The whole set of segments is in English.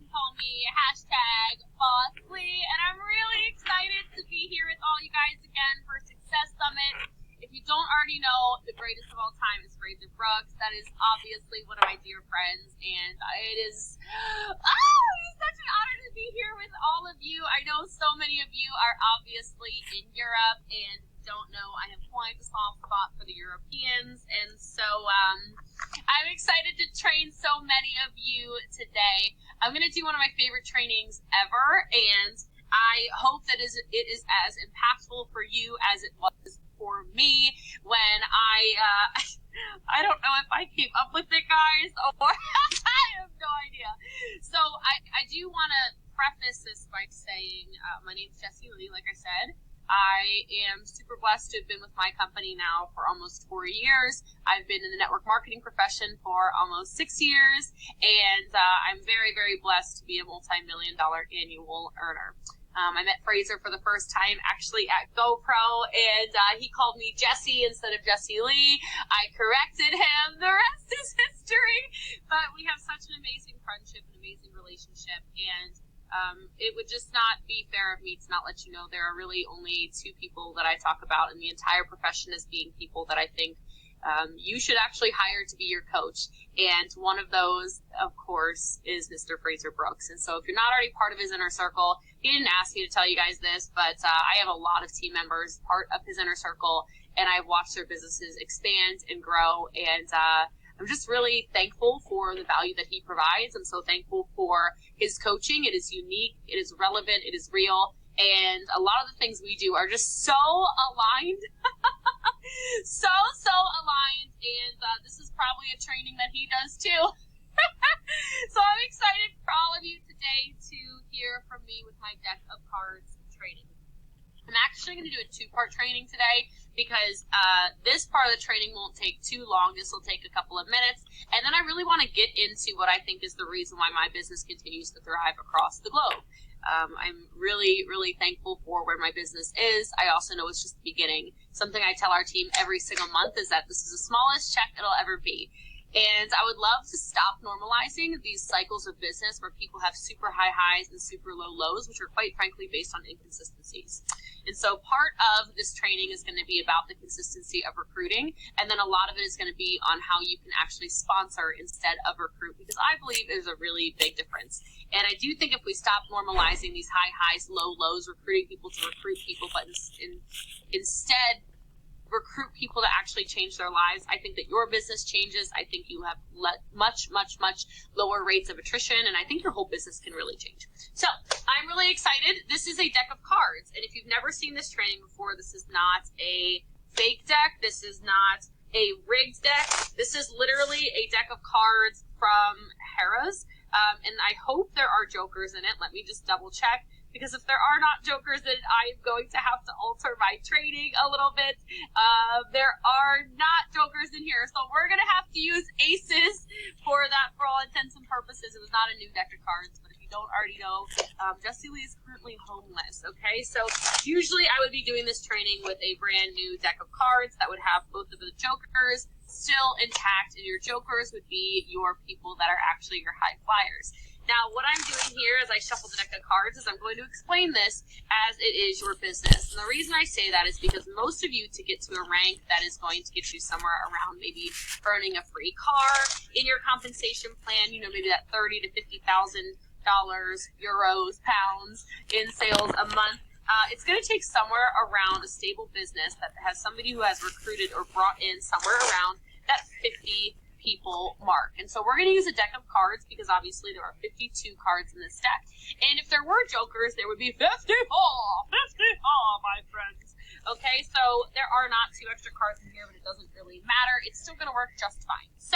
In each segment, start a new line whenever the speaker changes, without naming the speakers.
call me #BossLee, and I'm really excited to be here with all you guys again for Success Summit. If you don't already know, the greatest of all time is Frazer Brooks. That is obviously one of my dear friends, and it is such an honor to be here with all of you. I know so many of you are obviously in Europe and don't know I have quite a soft spot for the Europeans, and so I'm excited to train so many of you today. I'm going to do one of my favorite trainings ever, and I hope that it is as impactful for you as it was for me when I don't know if I keep up with it, guys, or I have no idea. So I do want to preface this by saying my name is JesseL, like I said. I am super blessed to have been with my company now for almost 4 years. I've been in the network marketing profession for almost 6 years, and I'm very, very blessed to be a multi-million-dollar annual earner. I met Frazer for the first time actually at GoPro, and he called me Jessie instead of JesseL. I corrected him. The rest is history. But we have such an amazing friendship, an amazing relationship, and it would just not be fair of me to not let you know there are really only 2 people that I talk about in the entire profession as being people that I think you should actually hire to be your coach. And one of those, of course, is Mr. Frazer Brooks. And so if you're not already part of his inner circle, he didn't ask me to tell you guys this, but I have a lot of team members part of his inner circle, and I've watched their businesses expand and grow, and I'm just really thankful for the value that he provides. I'm so thankful for his coaching. It is unique, it is relevant, it is real, and a lot of the things we do are just so aligned. so aligned, and this is probably a training that he does too. So I'm excited for all of you today to hear from me with my deck of cards training. I'm actually going to do a 2-part training today because this part of the training won't take too long. This will take a couple of minutes. And then I really want to get into what I think is the reason why my business continues to thrive across the globe. I'm really, really thankful for where my business is. I also know it's just the beginning. Something I tell our team every single month is that this is the smallest check it'll ever be. And I would love to stop normalizing these cycles of business where people have super high highs and super low lows, which are quite frankly based on inconsistencies. And so part of this training is going to be about the consistency of recruiting, and then a lot of it is going to be on how you can actually sponsor instead of recruit, because I believe there's a really big difference. And I do think if we stop normalizing these high highs, low lows, recruiting people to recruit people, but instead recruit people to actually change their lives, I think that your business changes. I think you have much lower rates of attrition, and I think your whole business can really change. So I'm really excited. This is a deck of cards, and if you've never seen this training before, this is not a fake deck. This is not a rigged deck. This is literally a deck of cards from Harrah's, and I hope there are jokers in it. Let me just double check, because if there are not jokers in it, I'm going to have to alter my training a little bit. There are not jokers in here, so we're going to have to use aces for that for all intents and purposes. It was not a new deck of cards, but if you don't already know, JesseL is currently homeless, okay? So usually I would be doing this training with a brand new deck of cards that would have both of the jokers still intact, and your jokers would be your people that are actually your high flyers. Now, what I'm doing here as I shuffle the deck of cards is I'm going to explain this as it is your business. And the reason I say that is because most of you, to get to a rank that is going to get you somewhere around maybe earning a free car in your compensation plan, you know, maybe that $30,000 to $50,000, euros, pounds in sales a month, it's going to take somewhere around a stable business that has somebody who has recruited or brought in somewhere around that 50 people mark. And so we're going to use a deck of cards because obviously there are 52 cards in this deck. And if there were jokers, there would be 54, my friends. Okay, so there are not 2 extra cards in here, but it doesn't really matter. It's still going to work just fine. So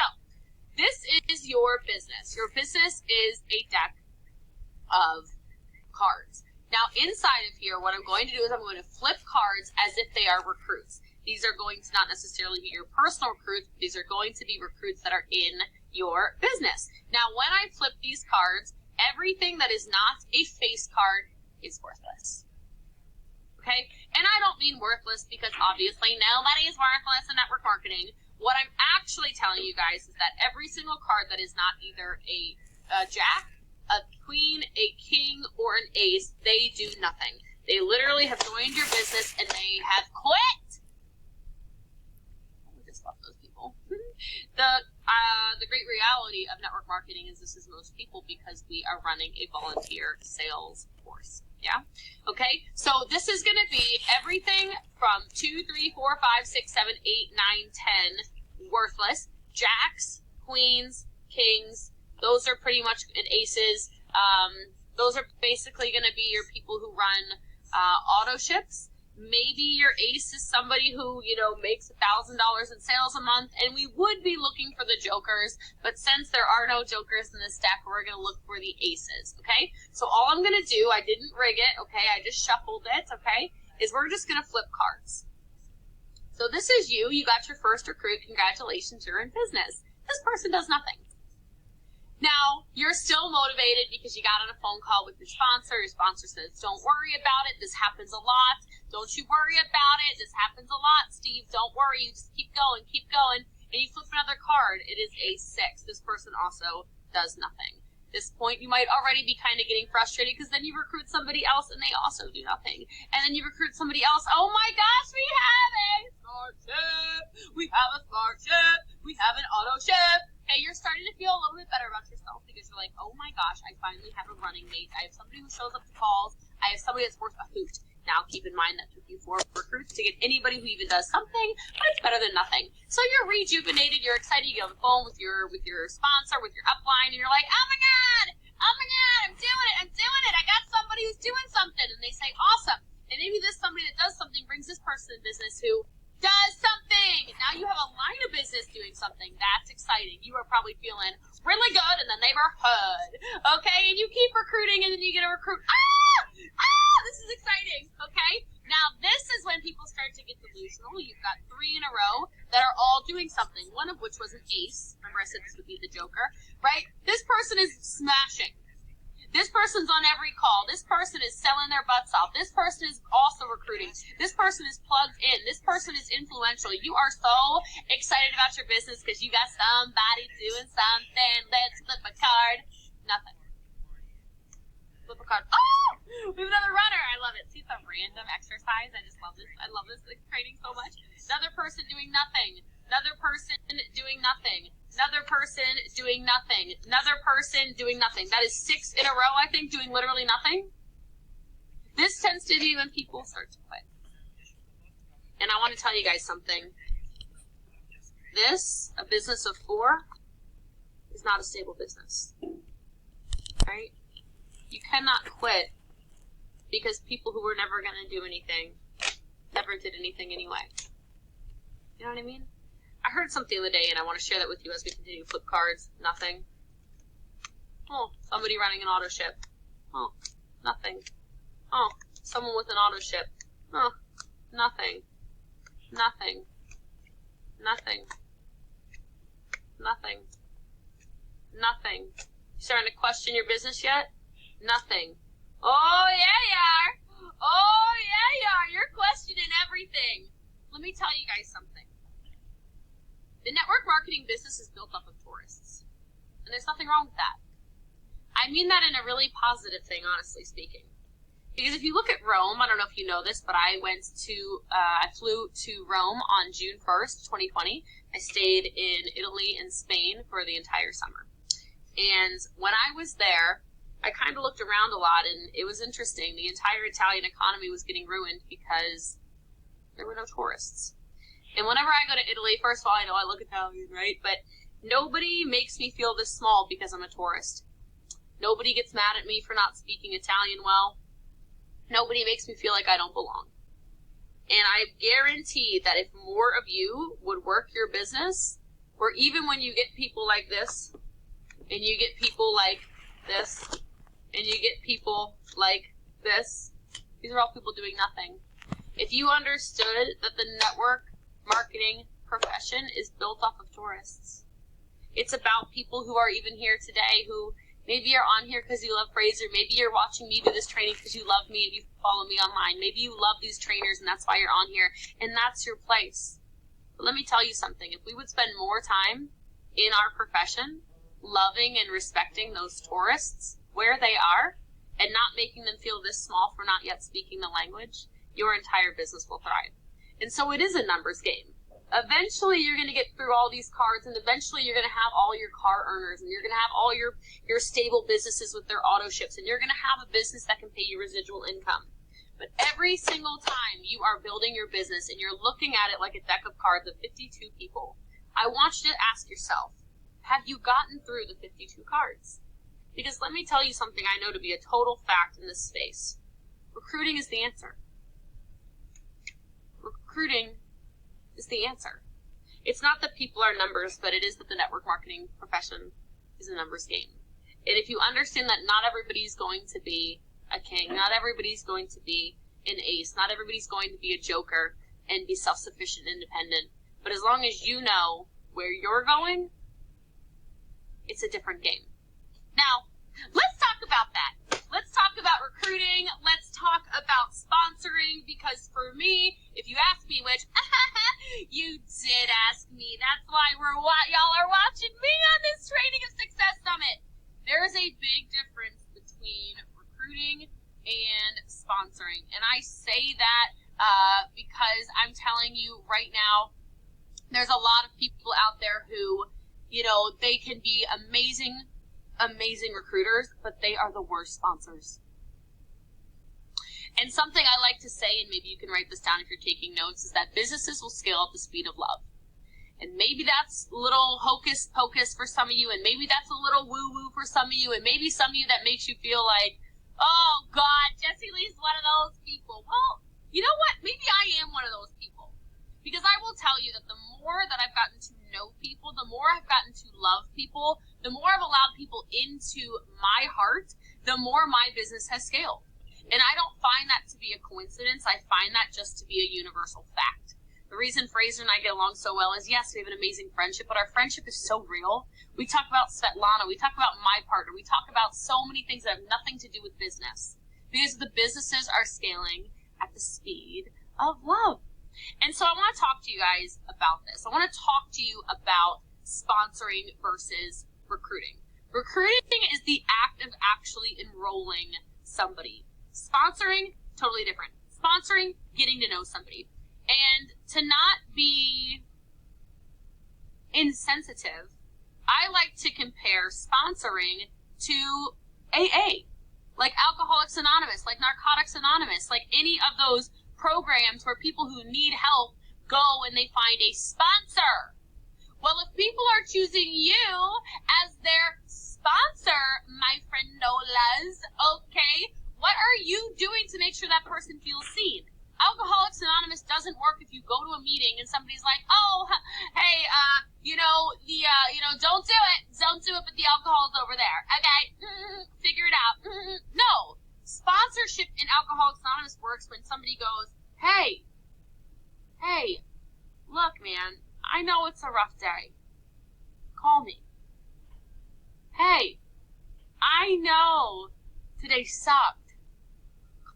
this is your business. Your business is a deck of cards. Now inside of here, what I'm going to do is I'm going to flip cards as if they are recruits. These are going to not necessarily be your personal recruits. These are going to be recruits that are in your business. Now, when I flip these cards, everything that is not a face card is worthless. Okay? And I don't mean worthless because obviously nobody is worthless in network marketing. What I'm actually telling you guys is that every single card that is not either a jack, a queen, a king, or an ace, they do nothing. They literally have joined your business and they have quit. I just love those people. The great reality of network marketing is this is most people because we are running a volunteer sales force. Yeah? Okay? So this is going to be everything from 2, 3, 4, 5, 6, 7, 8, 9, 10 worthless. Jacks, queens, kings, those are pretty much, and aces. Those are basically going to be your people who run auto ships. Maybe your ace is somebody who, makes $1,000 in sales a month, and we would be looking for the jokers, but since there are no jokers in this deck, we're going to look for the aces, okay? So all I'm going to do, I didn't rig it, okay? I just shuffled it, okay? Is we're just going to flip cards. So this is you. You got your first recruit. Congratulations, you're in business. This person does nothing. Now, you're still motivated because you got on a phone call with your sponsor. Your sponsor says, don't worry about it. This happens a lot. Don't you worry about it. This happens a lot, Steve. Don't worry. You just keep going, and you flip another card. It is a 6. This person also does nothing. At this point, you might already be kind of getting frustrated because then you recruit somebody else and they also do nothing. And then you recruit somebody else. Oh my gosh, we have a smart ship. We have a smart ship. We have an auto ship. Okay, you're starting to feel a little bit better about yourself because you're like, oh my gosh, I finally have a running mate. I have somebody who shows up to calls. I have somebody that's worth a hoot. Now, keep in mind that took you 4 recruits to get anybody who even does something, but it's better than nothing. So you're rejuvenated, you're excited, you get on the phone with your sponsor, with your upline, and you're like, oh my god, I'm doing it, I got somebody who's doing something, and they say, awesome. And maybe this somebody that does something brings this person in business who does something. Now you have a line of business doing something. That's exciting. You are probably feeling really good in the neighborhood. Okay? And you keep recruiting and then you get a recruit. This is exciting. Okay? Now this is when people start to get delusional. You've got 3 in a row that are all doing something. One of which was an ace. Remember I said this would be the joker. Right? This person is smashing. This person's on every call. This person is selling their butts off. This person is also recruiting. This person is plugged in. This person is influential. You are so excited about your business because you got somebody doing something. Let's flip a card. Nothing. Flip a card. Oh! We have another runner. I love it. See, it's a random exercise. I just love this. I love this training so much. Another person doing nothing. Another person doing nothing. Another person doing nothing. Another person doing nothing. That is 6 in a row, I think, doing literally nothing. This tends to be when people start to quit. And I want to tell you guys something. This, a business of 4, is not a stable business. Right? You cannot quit because people who were never going to do anything never did anything anyway. You know what I mean? I heard something the other day, and I want to share that with you as we continue to flip cards. Nothing. Oh, somebody running an auto ship. Oh, nothing. Oh, someone with an auto ship. Oh, nothing. Nothing. Nothing. Nothing. Nothing. You starting to question your business yet? Nothing. Oh, yeah, you are. Oh, yeah, you are. You're questioning everything. Let me tell you guys something. The network marketing business is built up of tourists. And there's nothing wrong with that. I mean that in a really positive thing, honestly speaking. Because if you look at Rome, I don't know if you know this, but I flew to Rome on June 1st, 2020. I stayed in Italy and Spain for the entire summer. And when I was there, I kind of looked around a lot, and it was interesting. The entire Italian economy was getting ruined because there were no tourists. And whenever I go to Italy, first of all, I know I look Italian, right? But nobody makes me feel this small because I'm a tourist. Nobody gets mad at me for not speaking Italian well. Nobody makes me feel like I don't belong. And I guarantee that if more of you would work your business, or even when you get people like this, and you get people like this, and you get people like this, these are all people doing nothing. If you understood that the network marketing profession is built off of tourists. It's about people who are even here today who maybe you're on here because you love Frazer. Maybe you're watching me do this training because you love me and you follow me online. Maybe you love these trainers and that's why you're on here. And that's your place. But let me tell you something. If we would spend more time in our profession loving and respecting those tourists, where they are and not making them feel this small for not yet speaking the language, your entire business will thrive. And so it is a numbers game. Eventually you're going to get through all these cards, and eventually you're going to have all your car earners, and you're going to have all your stable businesses with their auto ships, and you're going to have a business that can pay you residual income. But every single time you are building your business and you're looking at it like a deck of cards of 52 people, I want you to ask yourself, have you gotten through the 52 cards? Because let me tell you something I know to be a total fact in this space. Recruiting is the answer. Recruiting is the answer. It's not that people are numbers, but it is that the network marketing profession is a numbers game. And if you understand that not everybody's going to be a king, not everybody's going to be an ace, not everybody's going to be a joker and be self-sufficient and independent, but as long as you know where you're going, it's a different game. Now, let's talk about that. Let's talk about recruiting. Let's talk about sponsoring, because for me, if you ask me, which you did ask me, that's why y'all are watching me on this Training of Success Summit. There is a big difference between recruiting and sponsoring, and I say that because I'm telling you right now, there's a lot of people out there who, they can be amazing recruiters, but they are the worst sponsors. And something I like to say, and maybe you can write this down if you're taking notes, is that businesses will scale at the speed of love. And maybe that's a little hocus pocus for some of you, and maybe that's a little woo woo for some of you, and maybe some of you that makes you feel like, oh God, Jessie Lee's one of those people. Well, you know what? Maybe I am one of those people. Because I will tell you that the more that I've gotten to know people, the more I've gotten to love people, the more I've allowed people into my heart, the more my business has scaled. And I don't find that to be a coincidence. I find that just to be a universal fact. The reason Fraser and I get along so well is, yes, we have an amazing friendship, but our friendship is so real. We talk about Svetlana. We talk about my partner. We talk about so many things that have nothing to do with business, because the businesses are scaling at the speed of love. And so I want to talk to you guys about this. I want to talk to you about sponsoring versus recruiting. Recruiting is the act of actually enrolling somebody. Sponsoring, totally different. Sponsoring, getting to know somebody. And to not be insensitive, I like to compare sponsoring to AA, like Alcoholics Anonymous, like Narcotics Anonymous, like any of those programs where people who need help go and they find a sponsor. Well, if people are choosing you as their sponsor, my friendolas, okay, what are you doing to make sure that person feels seen? Alcoholics Anonymous doesn't work if you go to a meeting and somebody's like, oh, hey, don't do it. Don't do it, but the alcohol's over there. Okay, figure it out. No. Sponsorship in Alcoholics Anonymous works when somebody goes, hey, look, man, I know it's a rough day. Call me. Hey, I know today sucked.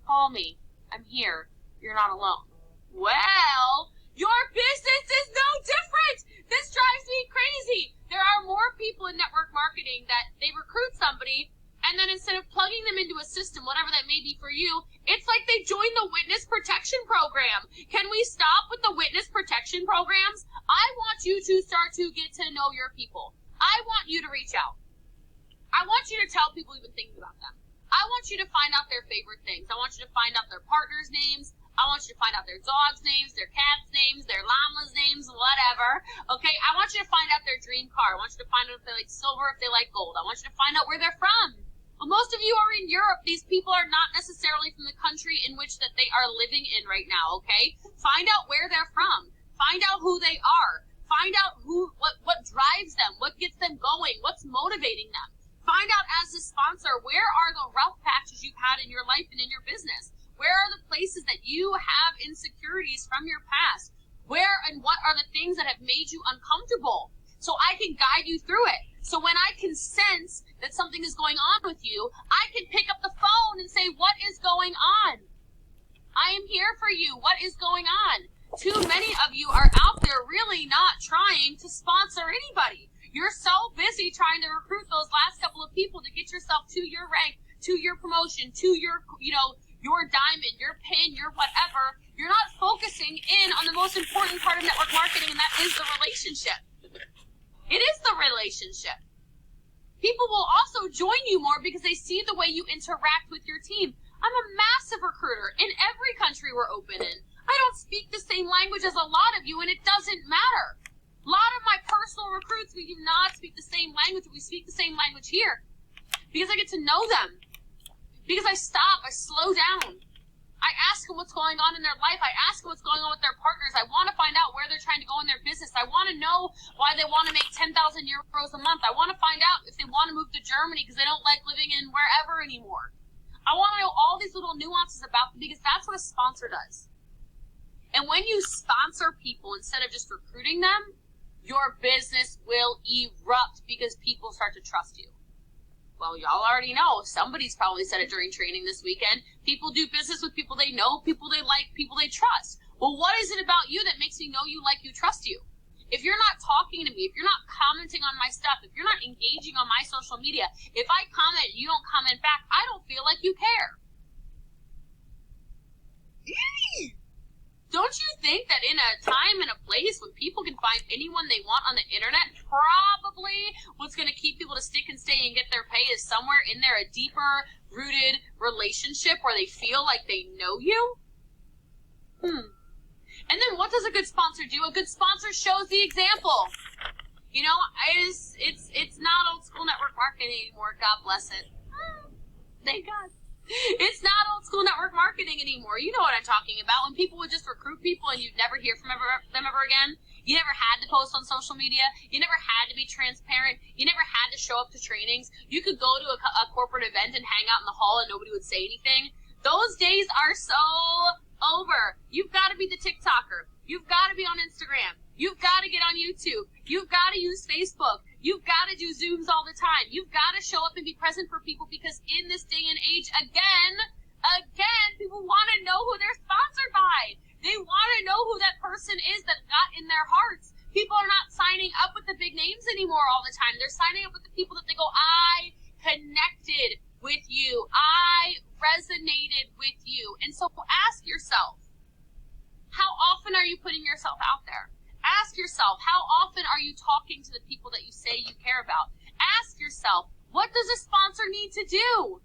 Call me. I'm here. You're not alone. Well, your business is no different. This drives me crazy. There are more people in network marketing that they recruit somebody, and then instead of plugging them into a system, whatever that may be for you, it's like they join the witness protection program. Can we stop with the witness protection programs? I want you to start to get to know your people. I want you to reach out. I want you to tell people you've been thinking about them. I want you to find out their favorite things. I want you to find out their partners' names. I want you to find out their dogs' names, their cats' names, their llamas' names, whatever. Okay? I want you to find out their dream car. I want you to find out if they like silver, if they like gold. I want you to find out where they're from. Well, most of you are in Europe. These people are not necessarily from the country in which that they are living in right now, okay? Find out where they're from. Find out who they are. Find out what drives them, what gets them going, what's motivating them. Find out as a sponsor, where are the rough patches you've had in your life and in your business? Where are the places that you have insecurities from your past? Where and what are the things that have made you uncomfortable? So I can guide you through it. So when I can sense that something is going on with you, I can pick up the phone and say, what is going on? I am here for you. What is going on? Too many of you are out there really not trying to sponsor anybody. You're so busy trying to recruit those last couple of people to get yourself to your rank, to your promotion, to your, your diamond, your pin, your whatever. You're not focusing in on the most important part of network marketing, and that is the relationship. It is the relationship. People will also join you more because they see the way you interact with your team. I'm a massive recruiter in every country we're open in. I don't speak the same language as a lot of you, and it doesn't matter. A lot of my personal recruits, we do not speak the same language, but we speak the same language here. Because I get to know them. Because I stop, I slow down. I ask them what's going on in their life. I ask them what's going on with their partners. I want to find out where they're trying to go in their business. I want to know why they want to make 10,000 euros a month. I want to find out if they want to move to Germany because they don't like living in wherever anymore. I want to know all these little nuances about them because that's what a sponsor does. And when you sponsor people instead of just recruiting them, your business will erupt because people start to trust you. Well, y'all already know. Somebody's probably said it during training this weekend. People do business with people they know, people they like, people they trust. Well, what is it about you that makes me know you, like you, trust you? If you're not talking to me, if you're not commenting on my stuff, if you're not engaging on my social media, if I comment and you don't comment back, I don't feel like you care. Don't you think that in a time and a place when people can find anyone they want on the internet, probably what's going to keep people to stick and stay and get their pay is somewhere in there a deeper rooted relationship where they feel like they know you? And then what does a good sponsor do? A good sponsor shows the example. You know, it's not old school network marketing anymore. God bless it. Thank God. It's not old school network marketing anymore. You know what I'm talking about. When people would just recruit people and you'd never hear from them ever again. You never had to post on social media. You never had to be transparent. You never had to show up to trainings. You could go to a corporate event and hang out in the hall and nobody would say anything. Those days are so over. You've got to be the TikToker. You've got to be on Instagram. You've got to get on YouTube. You've got to use Facebook. You've got to do Zooms all the time. You've got to show up and be present for people because in this day and age, again, people want to know who they're sponsored by. They want to know who that person is that got in their hearts. People are not signing up with the big names anymore all the time. They're signing up with the people that they go, I connected with you. I resonated with you. And so ask yourself, how often are you putting yourself out there? Ask yourself, how often are you talking to the people that you say you care about? Ask yourself, what does a sponsor need to do?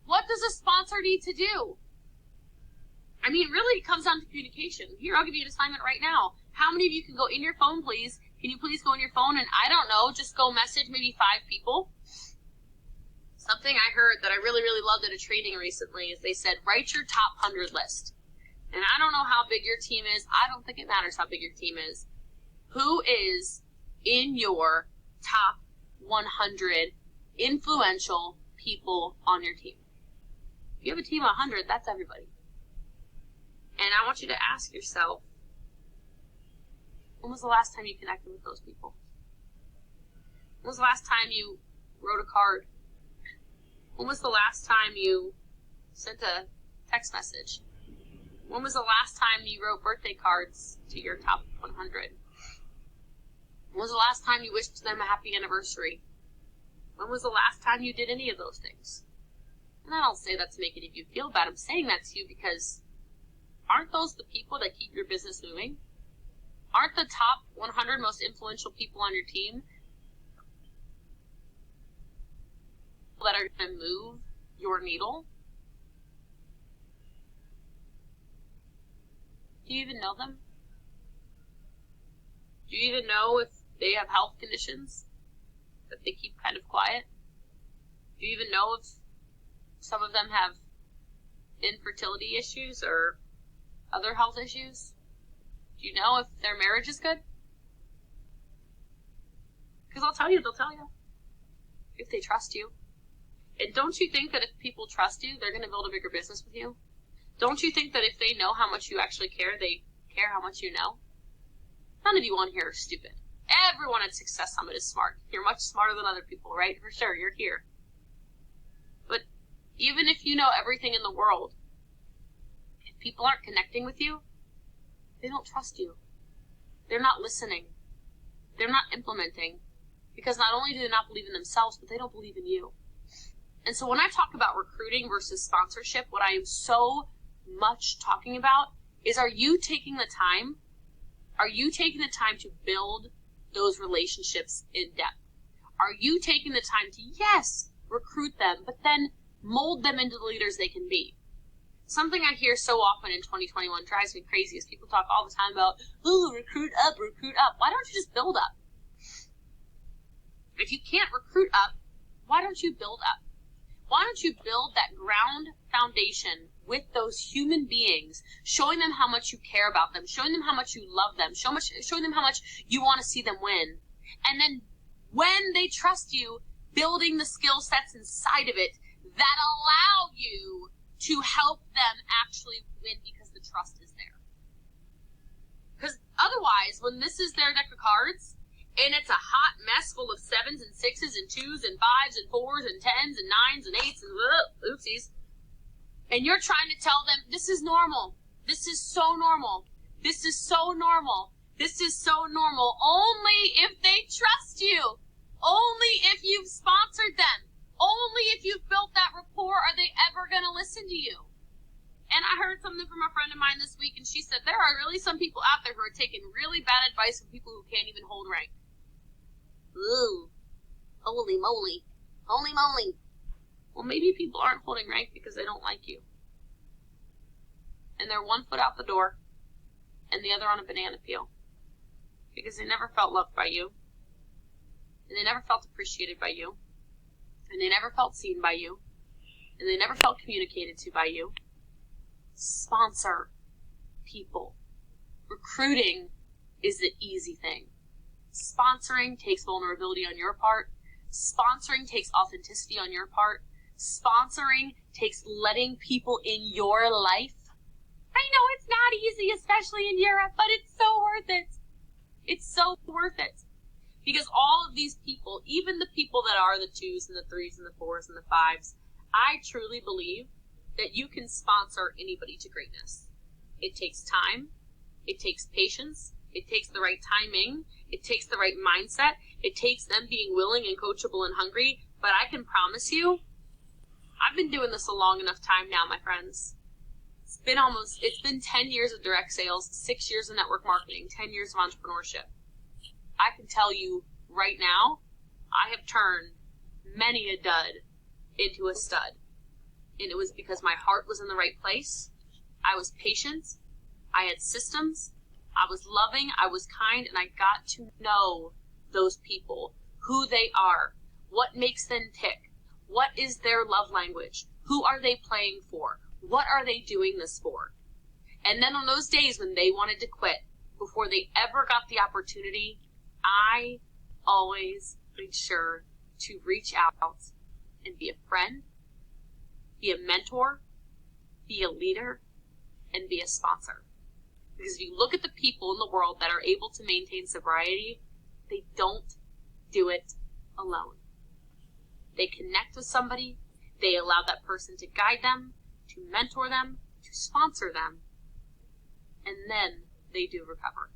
What does a sponsor need to do? I mean, really, it comes down to communication. Here, I'll give you an assignment right now. How many of you can go in your phone, please? Can you please go in your phone and, I don't know, just go message maybe 5 people? Something I heard that I really, really loved at a training recently is they said, write your top 100 list. And I don't know how big your team is. I don't think it matters how big your team is. Who is in your top 100 influential people on your team? If you have a team of 100, that's everybody. And I want you to ask yourself, when was the last time you connected with those people? When was the last time you wrote a card? When was the last time you sent a text message? When was the last time you wrote birthday cards to your top 100? When was the last time you wished them a happy anniversary? When was the last time you did any of those things? And I don't say that to make any of you feel bad. I'm saying that to you because aren't those the people that keep your business moving? Aren't the top 100 most influential people on your team that are going to move your needle? Do you even know them? Do you even know if they have health conditions that they keep kind of quiet? Do you even know if some of them have infertility issues or other health issues? Do you know if their marriage is good? Because I'll tell you, they'll tell you. If they trust you. And don't you think that if people trust you, they're going to build a bigger business with you? Don't you think that if they know how much you actually care, they care how much you know? None of you on here are stupid. Everyone at Success Summit is smart. You're much smarter than other people, right? For sure, you're here. But even if you know everything in the world, if people aren't connecting with you, they don't trust you. They're not listening. They're not implementing. Because not only do they not believe in themselves, but they don't believe in you. And so when I talk about recruiting versus sponsorship, what I am so much talking about is, are you taking the time? Are you taking the time to build those relationships in depth? Are you taking the time to, yes, recruit them, but then mold them into the leaders they can be? Something I hear so often in 2021 drives me crazy is people talk all the time about, ooh, recruit up, recruit up. Why don't you just build up? If you can't recruit up, why don't you build up? Why don't you build that ground foundation with those human beings, showing them how much you care about them, showing them how much you love them, showing them how much you want to see them win. And then when they trust you, building the skill sets inside of it that allow you to help them actually win because the trust is there. Because otherwise, when this is their deck of cards, and it's a hot mess full of 7s and 6s and 2s and 5s and 4s and 10s and 9s and 8s and oopsies, and you're trying to tell them, this is normal. This is so normal. This is so normal. This is so normal. Only if they trust you. Only if you've sponsored them. Only if you've built that rapport are they ever going to listen to you. And I heard something from a friend of mine this week, and she said there are really some people out there who are taking really bad advice from people who can't even hold rank. Ooh. Holy moly. Holy moly. Well, maybe people aren't holding rank because they don't like you. And they're one foot out the door, and the other on a banana peel. Because they never felt loved by you. And they never felt appreciated by you. And they never felt seen by you. And they never felt communicated to by you. Sponsor people. Recruiting is the easy thing. Sponsoring takes vulnerability on your part. Sponsoring takes authenticity on your part. Sponsoring takes letting people in your life. I know it's not easy, especially in Europe, but it's so worth it. It's so worth it. Because all of these people, even the people that are the 2s and the 3s and the 4s and the 5s, I truly believe that you can sponsor anybody to greatness. It takes time. It takes patience. It takes the right timing. It takes the right mindset. It takes them being willing and coachable and hungry. But I can promise you, I've been doing this a long enough time now, my friends. It's been 10 years of direct sales, 6 years of network marketing, 10 years of entrepreneurship. I can tell you right now, I have turned many a dud into a stud. And it was because my heart was in the right place. I was patient. I had systems. I was loving. I was kind. And I got to know those people, who they are, what makes them tick, what is their love language, who are they playing for, what are they doing this for. And then on those days when they wanted to quit, before they ever got the opportunity, I always made sure to reach out and be a friend, be a mentor, be a leader, and be a sponsor. Because if you look at the people in the world that are able to maintain sobriety, they don't do it alone. They connect with somebody, they allow that person to guide them, to mentor them, to sponsor them, and then they do recover.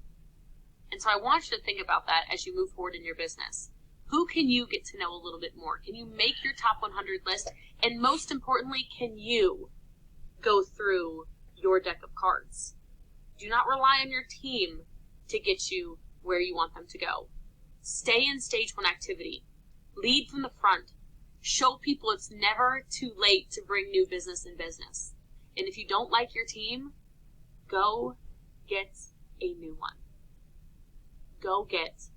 And so I want you to think about that as you move forward in your business. Who can you get to know a little bit more? Can you make your top 100 list? And most importantly, can you go through your deck of cards? Do not rely on your team to get you where you want them to go. Stay in stage 1 activity. Lead from the front. Show people it's never too late to bring new business in business. And if you don't like your team, go get a new one. Go get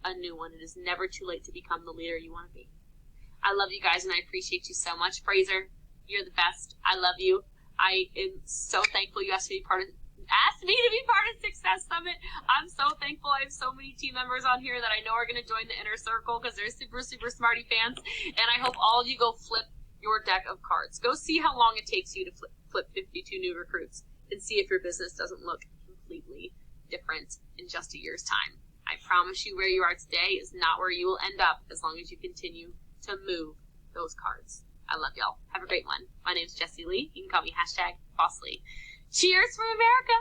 a new one. It is never too late to become the leader you want to be. I love you guys and I appreciate you so much. Fraser, you're the best. I love you. I am so thankful you asked me to be part of Success Summit. I'm so thankful I have so many team members on here that I know are going to join the inner circle because they're super, super smarty fans. And I hope all of you go flip your deck of cards. Go see how long it takes you to flip 52 new recruits and see if your business doesn't look completely different in just a year's time. I promise you where you are today is not where you will end up as long as you continue to move those cards. I love y'all. Have a great one. My name's JesseL. You can call me #BossLee. Cheers from America.